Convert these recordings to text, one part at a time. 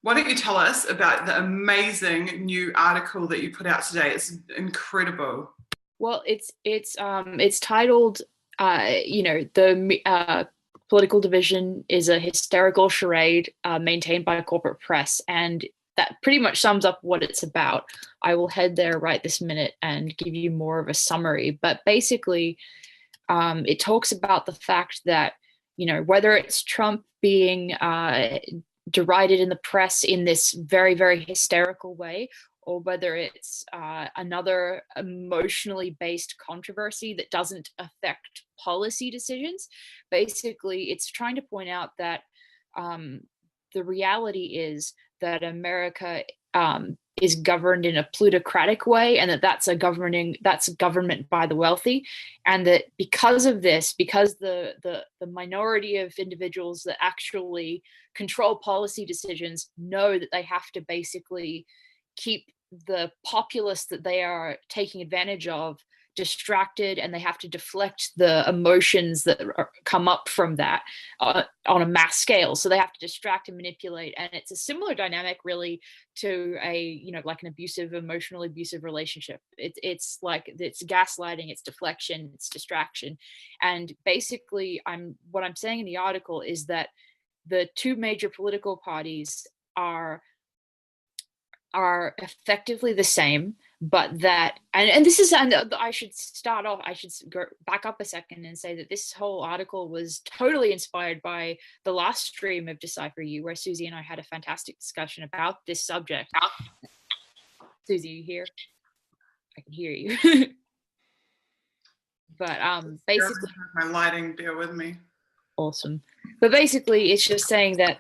Why don't you tell us about the amazing new article that you put out today? It's incredible. Well, it's titled, the political division is a hysterical charade maintained by a corporate press, and that pretty much sums up what it's about. I will head there right this minute and give you more of a summary, but basically, it talks about the fact that whether it's Trump being derided in the press in this very, very hysterical way, or whether it's another emotionally based controversy that doesn't affect policy decisions. Basically, it's trying to point out that the reality is that America is governed in a plutocratic way, and that's government by the wealthy, and that because of this, because the minority of individuals that actually control policy decisions know that they have to basically keep the populace that they are taking advantage of distracted, and they have to deflect the emotions that come up from that on a mass scale. So they have to distract and manipulate, and it's a similar dynamic really to like an emotionally abusive relationship. It's like it's gaslighting, it's deflection, it's distraction. And basically, what I'm saying in the article is that the two major political parties are effectively the same, but that and this is, and I should go back up a second and say that this whole article was totally inspired by the last stream of DecipherYou, where Suzie and I had a fantastic discussion about this subject. Suzie, you here? I can hear you. But basically, my lighting, bear with me. Awesome. But basically, it's just saying that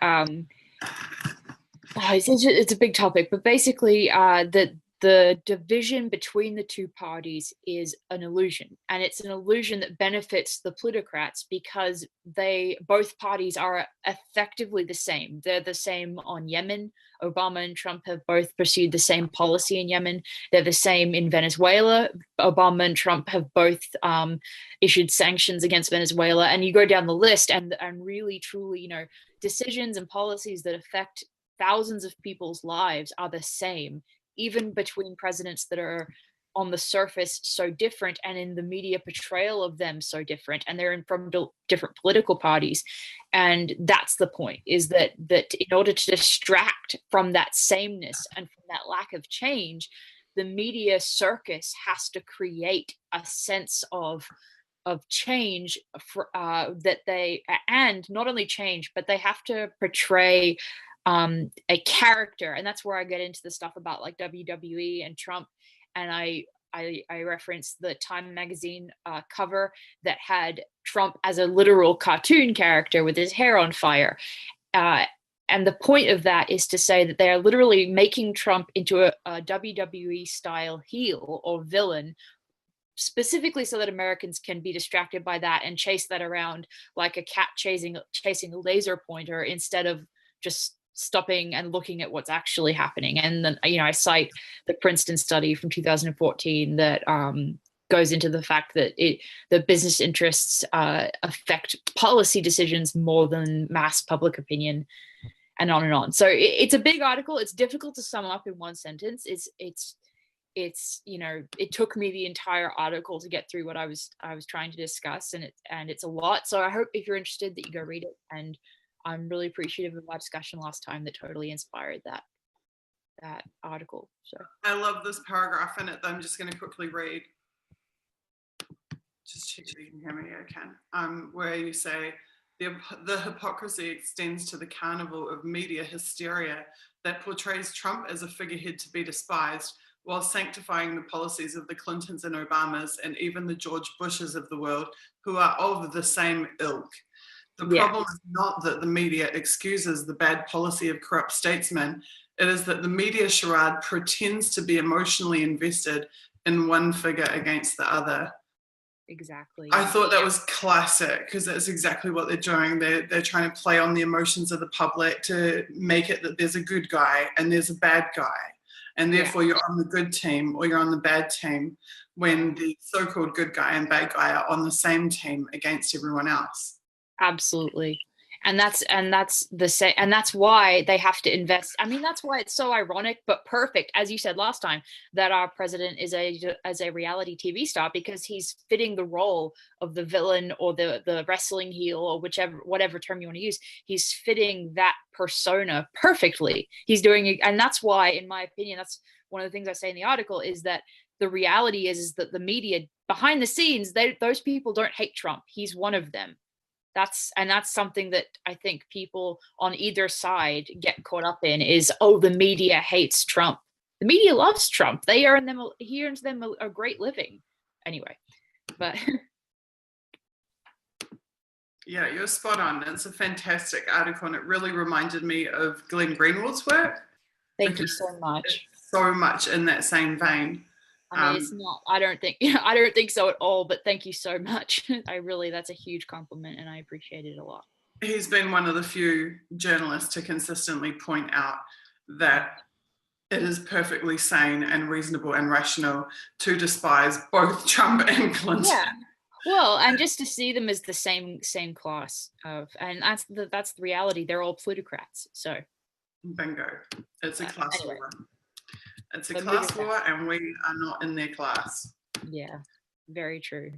it's a big topic, but basically that the division between the two parties is an illusion, and it's an illusion that benefits the plutocrats because both parties are effectively the same. They're the same on Yemen. Obama and Trump have both pursued the same policy in Yemen. They're the same in Venezuela. Obama and Trump have both issued sanctions against Venezuela, and you go down the list, and really, truly, decisions and policies that affect thousands of people's lives are the same, even between presidents that are on the surface so different, and in the media portrayal of them so different, and they're from different political parties. And that's the point, is that in order to distract from that sameness and from that lack of change, the media circus has to create a sense of change and not only change, but they have to portray a character. And that's where I get into the stuff about like WWE and Trump. And I referenced the Time magazine cover that had Trump as a literal cartoon character with his hair on fire. And the point of that is to say that they are literally making Trump into a WWE style heel or villain, specifically so that Americans can be distracted by that and chase that around like a cat chasing a laser pointer, instead of just stopping and looking at what's actually happening. And then, I cite the Princeton study from 2014 that goes into the fact that the business interests affect policy decisions more than mass public opinion, and on and on. So it's a big article. It's difficult to sum up in one sentence. It took me the entire article to get through what I was trying to discuss, and it's a lot. So I hope, if you're interested, that you go read it. And I'm really appreciative of our discussion last time that totally inspired that article. So I love this paragraph in it that I'm just going to quickly read. Just check if you can hear me. I can. Where you say, the hypocrisy extends to the carnival of media hysteria that portrays Trump as a figurehead to be despised, while sanctifying the policies of the Clintons and Obamas and even the George Bushes of the world, who are of the same ilk. The problem is not that the media excuses the bad policy of corrupt statesmen. It is that the media charade pretends to be emotionally invested in one figure against the other. Exactly. I thought that was classic, because that's exactly what they're doing. They're trying to play on the emotions of the public to make it that there's a good guy and there's a bad guy. And therefore you're on the good team or you're on the bad team, when the so-called good guy and bad guy are on the same team against everyone else. Absolutely. and that's the same, and that's why they have to invest. I mean, that's why it's so ironic but perfect, as you said last time, that our president is a reality TV star, because he's fitting the role of the villain or the wrestling heel, or whatever term you want to use. He's fitting that persona perfectly. He's doing it, and that's why, in my opinion, that's one of the things I say in the article, is that the reality is that the media behind the scenes, those people don't hate Trump. He's one of them. That's something that I think people on either side get caught up in, is, oh, the media hates Trump. The media loves Trump. He earns them a great living. Anyway, but yeah, you're spot on. It's a fantastic article, and it really reminded me of Glenn Greenwald's work. Thank you so much. It's so much in that same vein. I mean, it's not, I don't think so at all, but thank you so much. That's a huge compliment, and I appreciate it a lot. He's been one of the few journalists to consistently point out that it is perfectly sane and reasonable and rational to despise both Trump and Clinton. Yeah. Well, and just to see them as the same class of, and that's the reality. They're all plutocrats. So bingo. It's a class anyway. war. It's a class war, and we are not in their class. Yeah, very true.